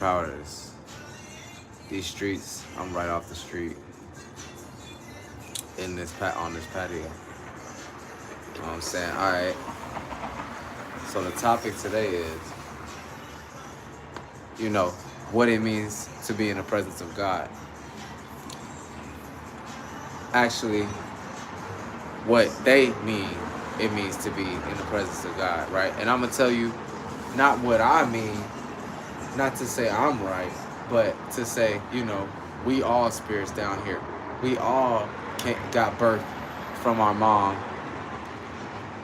proud of this. These streets, I'm right off the street in this on this patio. You know what I'm saying? All right. So the topic today is, you know, what it means to be in the presence of God. Actually, what they mean it means to be in the presence of God, right? And I'm gonna tell you not what I mean, not to say I'm right, but to say, we all spirits down here. We all got birth from our mom,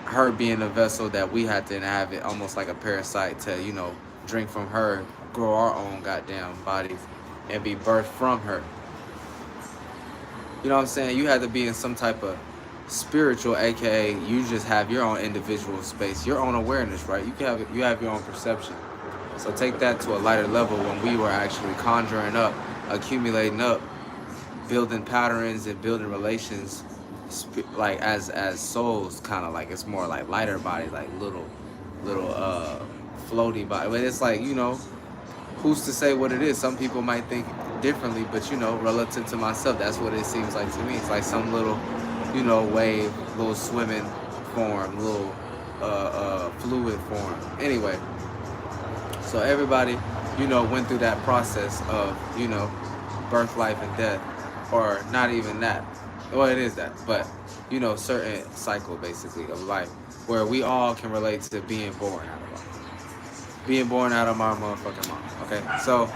her being a vessel that we had to inhabit, almost like a parasite to, drink from her, grow our own goddamn bodies, and be birthed from her. You know what I'm saying? You had to be in some type of spiritual, aka you just have your own individual space, your own awareness, right? You have your own perception. So take that to a lighter level when we were actually conjuring up, accumulating up, building patterns and building relations, like as souls, kind of like it's more like lighter bodies, like little floaty body. But it's like, who's to say what it is? Some people might think differently, but relative to myself, that's what it seems like to me. It's like some little, wave, little swimming form, little fluid form. Anyway, so everybody, went through that process of, birth, life, and death, or not even that. Well, it is that, but certain cycle basically of life where we all can relate to being born out of my motherfucking mom. Okay, so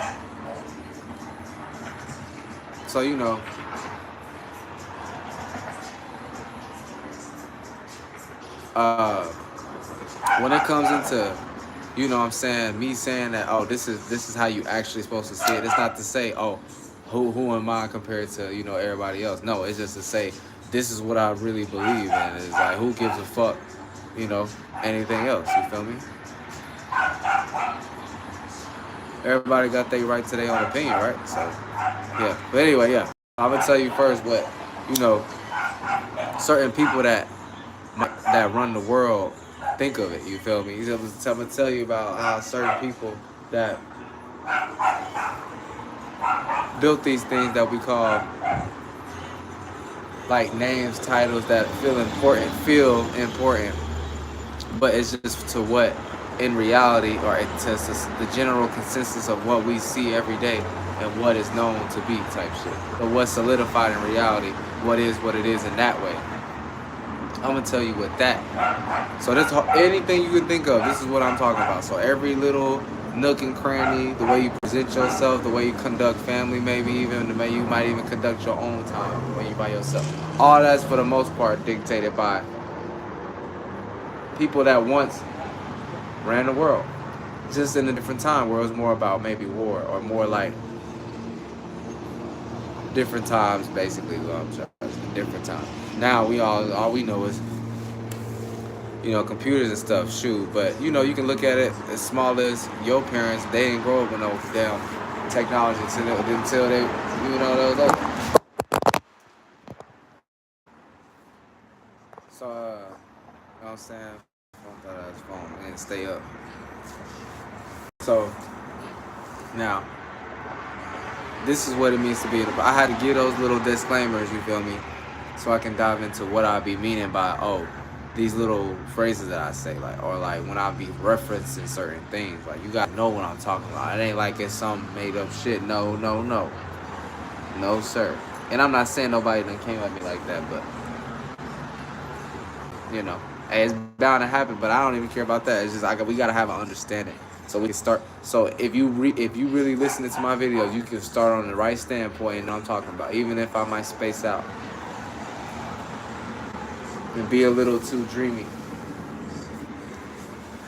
when it comes into, what I'm saying, me saying that, oh, this is how you actually supposed to see it. It's not to say, oh, who am I compared to, everybody else. No, it's just to say this is what I really believe in. It's like, who gives a fuck, anything else, you feel me? Everybody got their right to their own opinion, right? So yeah, but anyway, yeah, I'm gonna tell you first what, certain people that run the world think of it, you feel me? I'm gonna tell you about how certain people that built these things that we call like names, titles that feel important, but it's just to what in reality, or to the general consensus of what we see every day and what is known to be type shit. But what's solidified in reality, what it is in that way. I'm gonna tell you what that. So this, anything you can think of, this is what I'm talking about. So every little nook and cranny, the way you present yourself, the way you conduct family, maybe even the way you might even conduct your own time when you by yourself. All that's for the most part dictated by people that once ran the world, just in a different time where it was more about maybe war, or more like different times, basically. Different times. Now all we know is computers and stuff. Shoot, but you can look at it as small as your parents. They didn't grow up with no damn technology until they those other. So you know what I'm saying? Phone and stay up. So now, this is what it means to be. I had to give those little disclaimers, you feel me, so I can dive into what I be meaning by these little phrases that I say, like, or like when I be referencing certain things. Like, you gotta know what I'm talking about. It ain't like it's some made up shit. No, sir. And I'm not saying nobody done came at me like that, but hey, it's bound to happen. But I don't even care about that. It's just we gotta have an understanding. So we can start. So if you really listening to my videos, you can start on the right standpoint and know what I'm talking about. Even if I might space out and be a little too dreamy.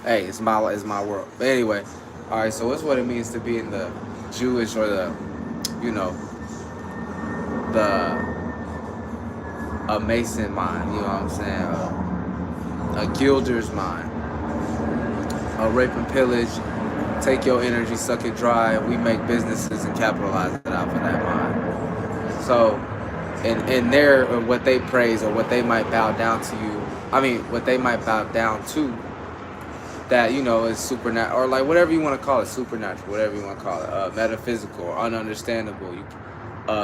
Hey, it's my world. But anyway, all right. So what's what it means to be in the Jewish, or the a Mason mind? You know what I'm saying? A Gilder's mind. A rape and pillage. Take your energy, suck it dry, and we make businesses and capitalize it out for that mind. So, and their, what they praise, or what they might bow down to you, what they might bow down to, that, you know, is supernatural, or like whatever you want to call it, supernatural, whatever you want to call it, metaphysical, ununderstandable,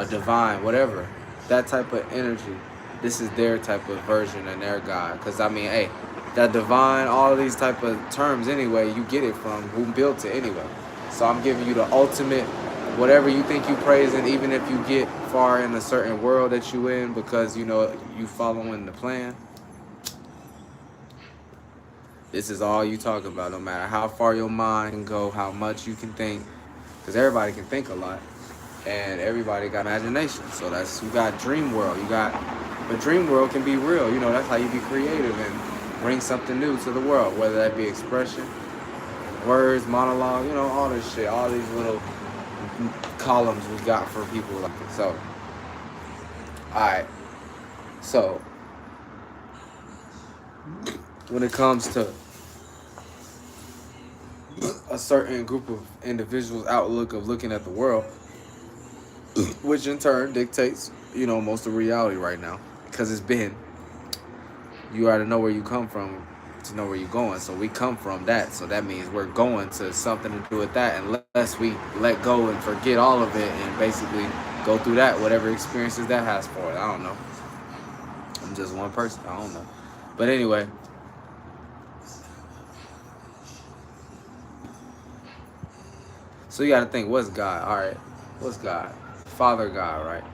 divine, whatever. That type of energy, this is their type of version and their God. Because I mean, hey, that divine, all of these type of terms anyway, you get it from who built it anyway. So I'm giving you the ultimate, whatever you think you praising, even if you get far in a certain world that you in, because you know you following the plan. This is all you talk about, no matter how far your mind can go, how much you can think, because everybody can think a lot, and everybody got imagination. So that's, you got dream world, but dream world can be real. You know, that's how you be creative and bring something new to the world, whether that be expression, words, monologue, you know, all this shit, all these little columns we got for people like this. So, alright, so when it comes to a certain group of individuals' outlook of looking at the world, which in turn dictates, you know, most of reality right now, because it's been, you already know where you come from to know where you're going. So we come from that, so that means we're going to something to do with that, unless we let go and forget all of it and basically go through that, whatever experiences that has for it. I don't know. I'm just one person. I don't know. But anyway, so you got to think, what's God? All right, what's God? Father God, right?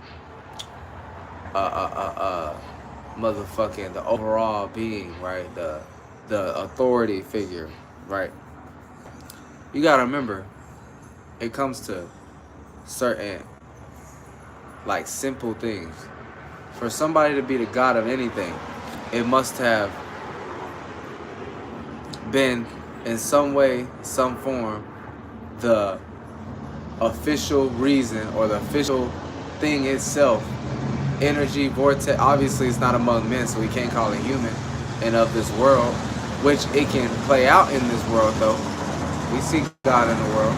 Motherfucking the overall being, right? The authority figure, right? You got to remember, it comes to certain, like, simple things. For somebody to be the God of anything, it must have been in some way, some form, the official reason or the official thing itself. Energy, vortex, obviously it's not among men, so we can't call it human, and of this world, which it can play out in this world though. We see God in the world,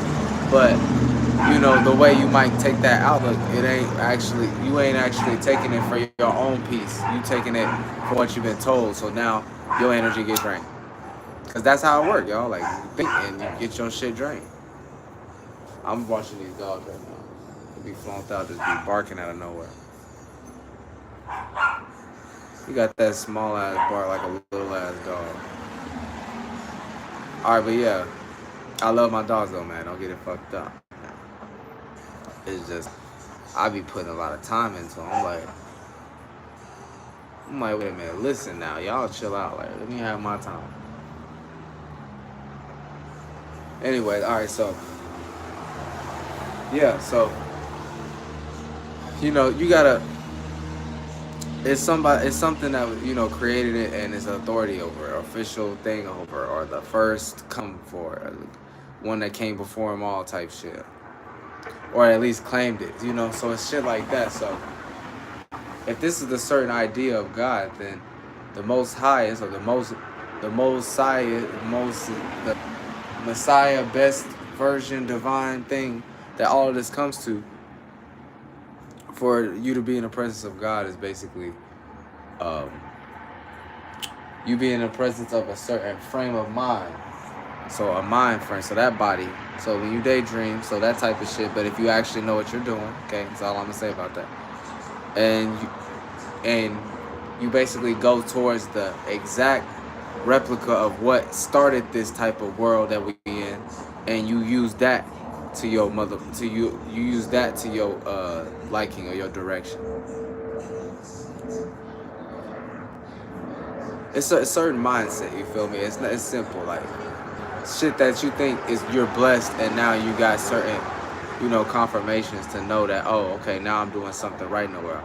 but you know, the way you might take that outlook, you ain't actually taking it for your own peace. You taking it for what you've been told, so now your energy gets drained. Cause that's how it works, y'all. Like, you think and you get your shit drained. I'm watching these dogs right now. They be flonked out, just be barking out of nowhere. You got that small ass bark like a little ass dog. Alright, but yeah, I love my dogs though, man. Don't get it fucked up. It's just, I be putting a lot of time into them. I'm like, wait a minute, listen now, y'all chill out. Like, let me have my time. Anyway, alright, so yeah, so you know, you gotta, it's something that, you know, created it and is authority over, official thing over, or the first come for, one that came before them all type shit, or at least claimed it, you know. So it's shit like that. So if this is the certain idea of God, then the most highest, or the Messiah, best version, divine thing that all of this comes to, for you to be in the presence of God, is basically you be in the presence of a certain frame of mind. So a mind frame, so that body. So when you daydream, so that type of shit. But if you actually know what you're doing, okay, that's all I'm gonna say about that. And you basically go towards the exact replica of what started this type of world that we in, and you use that to your you use that to your liking or your direction. It's a certain mindset, you feel me? It's simple, like shit that you think is, you're blessed, and now you got certain, you know, confirmations to know that, oh, okay, now I'm doing something right in the world.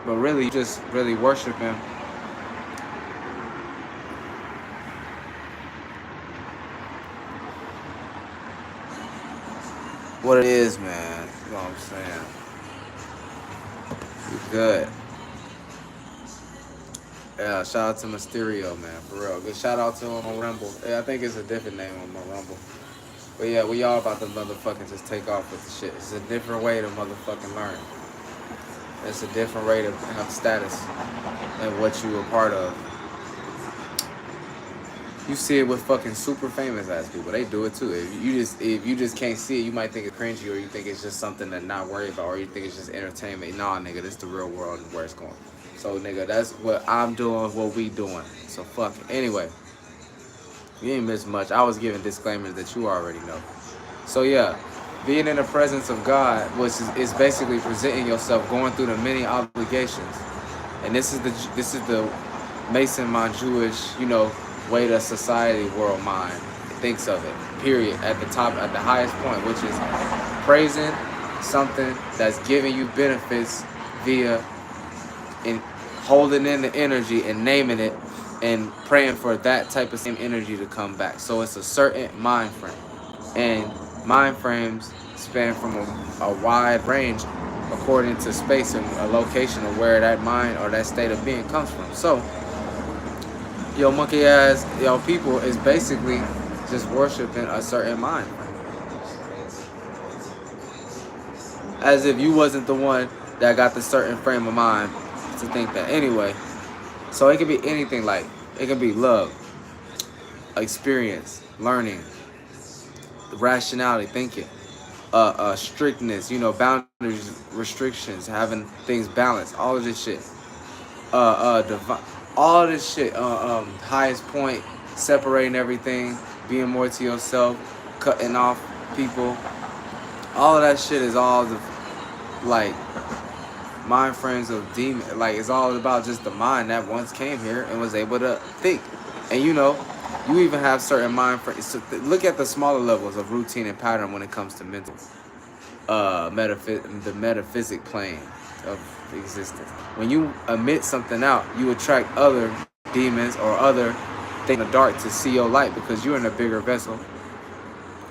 But really, you just really worship him. What it is, man. You know what I'm saying? You good. Yeah, shout out to Mysterio, man, for real. Good shout out to him on Rumble. Yeah, I think it's a different name on my Rumble. But yeah, we all about to motherfucking just take off with the shit. It's a different way to motherfucking learn. It's a different way to have status and what you a part of. You see it with fucking super famous ass people. They do it too. If you just can't see it, you might think it's cringy, or you think it's just something to not worry about, or you think it's just entertainment. Nah, nigga, this the real world and where it's going. So, nigga, that's what I'm doing, what we doing. So, fuck it. Anyway, you ain't missed much. I was giving disclaimers that you already know. So, yeah, being in the presence of God, which is basically presenting yourself, going through the many obligations. And this is the Mason, my Jewish, way the society world mind thinks of it, period, at the top, at the highest point, which is praising something that's giving you benefits via in holding in the energy and naming it and praying for that type of same energy to come back. So it's a certain mind frame, and mind frames span from a wide range according to space and a location of where that mind or that state of being comes from. So yo monkey ass people is basically just worshiping a certain mind frame, as if you wasn't the one that got the certain frame of mind to think that. Anyway, so it can be anything. Like, it can be love, experience, learning, rationality, thinking, strictness, boundaries, restrictions, having things balanced, all of this shit, all this shit, highest point, separating everything, being more to yourself, cutting off people. All of that shit is all the mind frames of demon. It's all about just the mind that once came here and was able to think. And you even have certain mind frames. So look at the smaller levels of routine and pattern when it comes to mental, the metaphysic plane of existence. When you emit something out, you attract other demons or other things in the dark to see your light, because you're in a bigger vessel.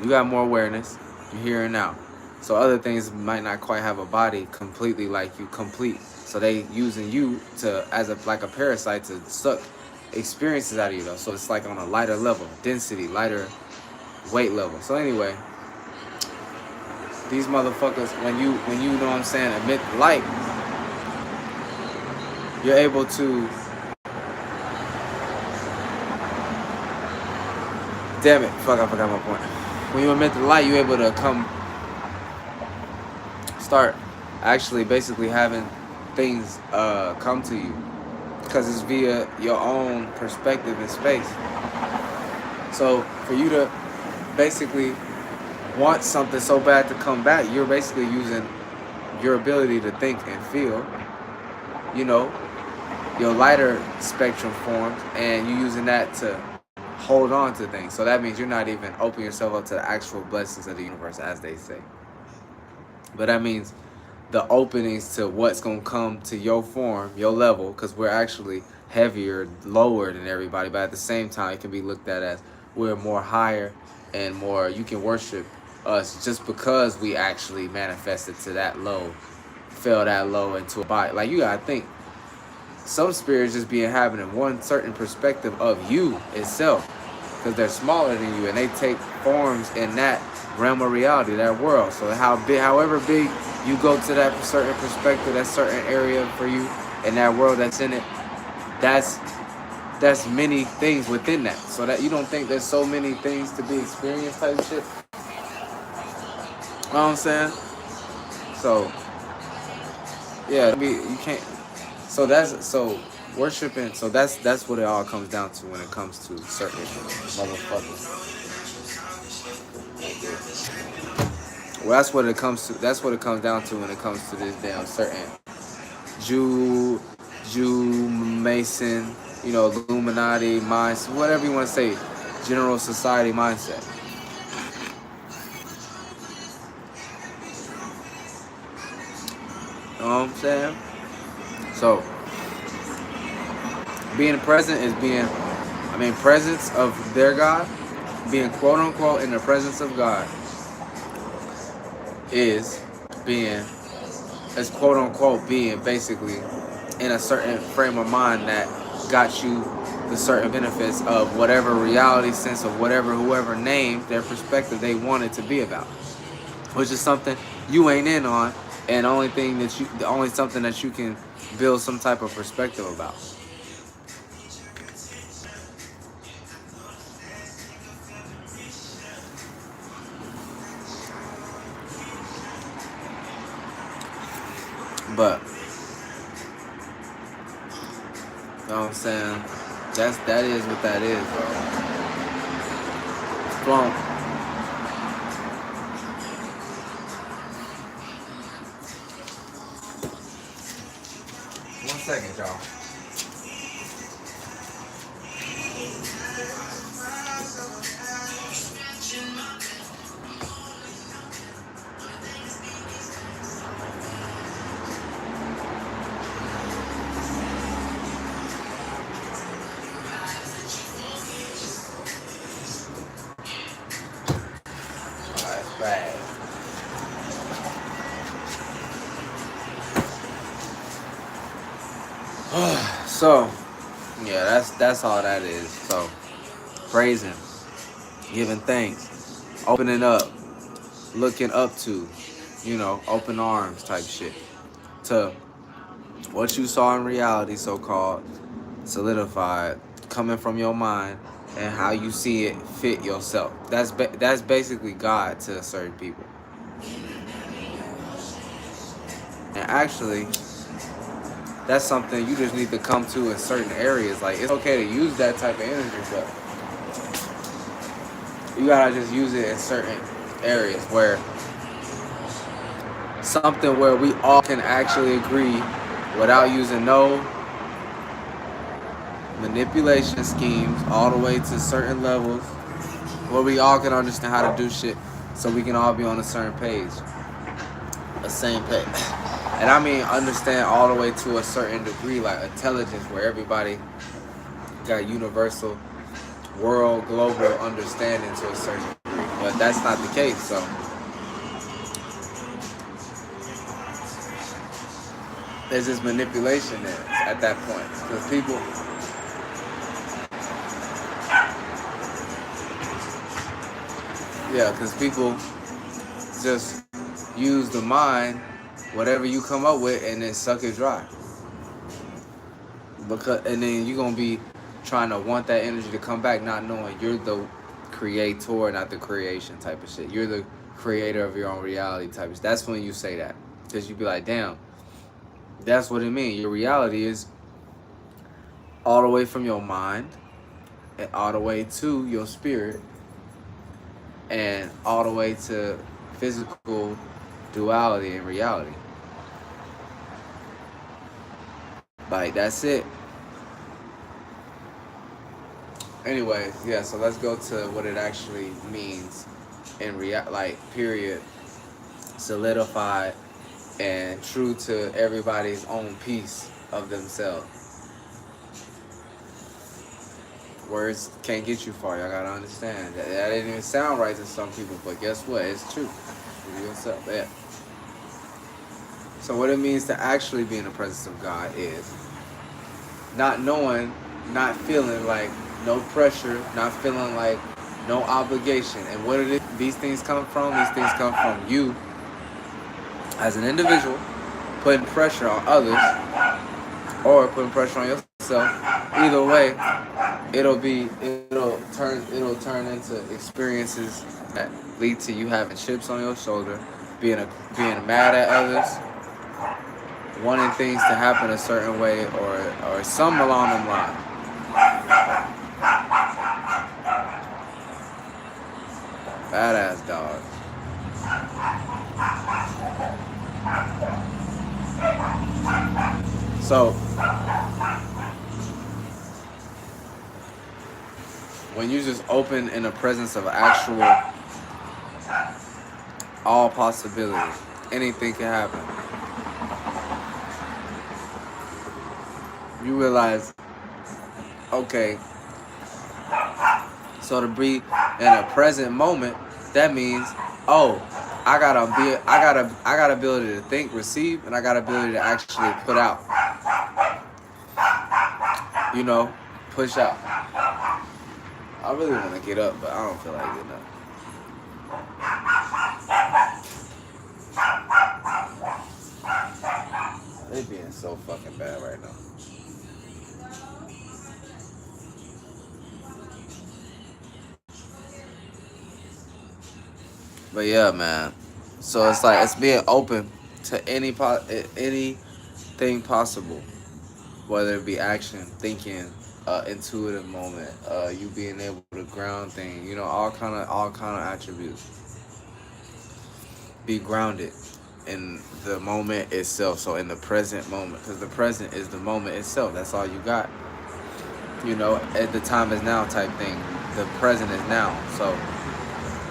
You got more awareness. You're here and now. So other things might not quite have a body completely like you complete. So they using you as a parasite to suck experiences out of you though. So it's like on a lighter level, density, lighter weight level. So anyway, these motherfuckers, when you know what I'm saying, emit light, you're able to, damn it, fuck, I forgot my point. When you emit the light, you're able to start actually basically having things come to you, because it's via your own perspective and space. So for you to basically want something so bad to come back, you're basically using your ability to think and feel, your lighter spectrum forms, and you're using that to hold on to things. So that means you're not even opening yourself up to the actual blessings of the universe, as they say. But that means the openings to what's going to come to your form, your level, because we're actually heavier, lower than everybody. But at the same time, it can be looked at as we're more higher and more, you can worship us just because we actually manifested to that low, fell that low into a body. You got to think, some spirits just be inhabiting one certain perspective of you itself, because they're smaller than you, and they take forms in that realm of reality, that world. So however big you go to that certain perspective, that certain area for you, and that world that's in it, that's many things within that. So that you don't think there's so many things to be experienced type shit. You know what I'm saying? So yeah, you can't. So worshiping. So that's what it all comes down to when it comes to certain motherfuckers. Well, that's what it comes to. That's what it comes down to when it comes to this damn certain Jew, Mason, Illuminati mindset, whatever you want to say, general society mindset. You know what I'm saying? So being present is presence of their God, being quote unquote in the presence of God is quote unquote being basically in a certain frame of mind that got you the certain benefits of whatever reality sense of whoever named their perspective they wanted to be about, which is something you ain't in on, and only something that you can build some type of perspective about. But you know what I'm saying? That is what that is, bro. Well, 1 second, y'all. That's bad. So, yeah, that's all that is. So, praising, giving thanks, opening up, looking up to, open arms type shit to what you saw in reality, so called, solidified, coming from your mind, and how you see it fit yourself. That's basically God to certain people. And actually, that's something you just need to come to in certain areas. Like, it's okay to use that type of energy, but you gotta just use it in certain areas where something where we all can actually agree without using no manipulation schemes all the way to certain levels where we all can understand how to do shit so we can all be on a certain page, a same page. And I mean understand all the way to a certain degree, like intelligence, where everybody got universal world global understanding to a certain degree. But that's not the case, so there's this manipulation there at that point. Because people just use the mind, whatever you come up with, and then suck it dry. And then you're gonna be trying to want that energy to come back, not knowing you're the creator, not the creation type of shit. You're the creator of your own reality type of shit. That's when you say that. Because you be like, damn, that's what it means. Your reality is all the way from your mind and all the way to your spirit and all the way to physical duality and reality. Like, that's it. Anyway, yeah, so let's go to what it actually means in period, solidified and true to everybody's own piece of themselves. Words can't get you far. Y'all gotta understand that didn't even sound right to some people, but guess what? It's true. For yourself, yeah. So what it means to actually be in the presence of God is not knowing, not feeling like no pressure, not feeling like no obligation. And what these things come from? These things come from you as an individual putting pressure on others or putting pressure on yourself. Either way, it'll turn into experiences that lead to you having chips on your shoulder, being mad at others, wanting things to happen a certain way, or some along them lines. Badass dog. So when you just open in the presence of actual all possibilities, anything can happen. You realize, okay, so to be in a present moment, that means, oh, I got ability to think, receive, and I got ability to actually put out. Push out. I really want to get up, but I don't feel like getting up. They being so fucking bad right now. But yeah, man. So it's like it's being open to any thing possible, whether it be action, thinking, intuitive moment, you being able to ground things, you know, all kind of attributes. Be grounded in the moment itself. So in the present moment, because the present is the moment itself. That's all you got. You know, at the time is now type thing. The present is now. So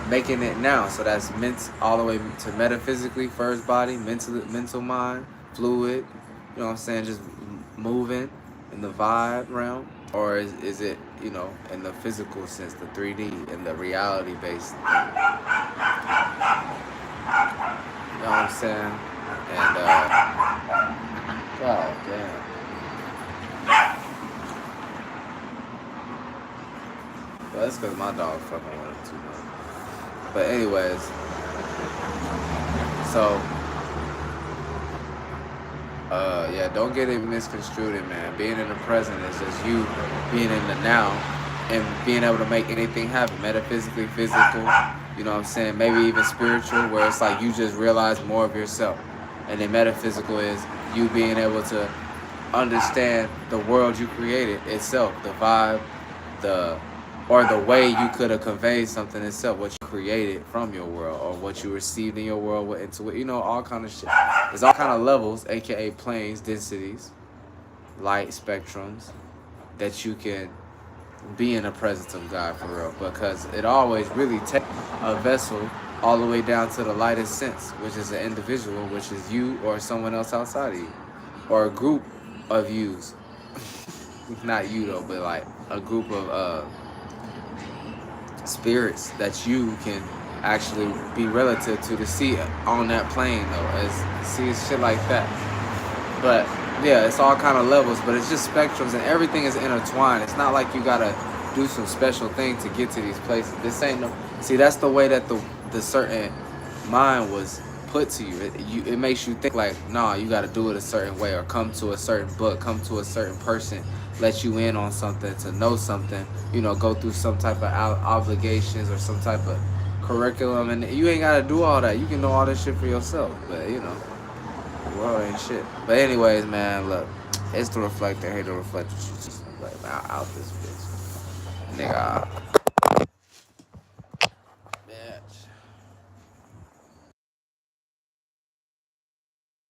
making it now. So that's all the way to metaphysically, first body, mental mind, fluid. You know what I'm saying? Just moving in the vibe realm, or is it, you know, in the physical sense, the 3D, in the reality based? You know what I'm saying? And god damn. Well, that's because my dog fucking with him too much. But anyways, so yeah, don't get it misconstrued, man. Being in the present is just you being in the now and being able to make anything happen, metaphysically, physical, you know what I'm saying? Maybe even spiritual, where it's like you just realize more of yourself. And then metaphysical is you being able to understand the world you created itself, the vibe, or the way you could have conveyed something itself, what you created from your world, or what you received in your world, what into it, you know, all kind of shit. There's all kind of levels, aka planes, densities, light spectrums, that you can be in the presence of God for real, because it always really takes a vessel all the way down to the lightest sense, which is an individual, which is you or someone else outside of you, or a group of yous. Not you though, but like a group of spirits that you can actually be relative to see on that plane though, as see shit like that. But yeah, it's all kind of levels, but it's just spectrums and everything is intertwined. It's not like you gotta do some special thing to get to these places. This ain't no, see, that's the way that the certain mind was put to you. It makes you think like, nah, you gotta do it a certain way, or come to a certain book, come to a certain person, let you in on something, to know something, you know, go through some type of obligations or some type of curriculum, and you ain't gotta do all that. You can know all this shit for yourself, but you know, the world ain't shit. But anyways, man, look, it's the reflector. Hate the reflector. Like, out this bitch, nigga.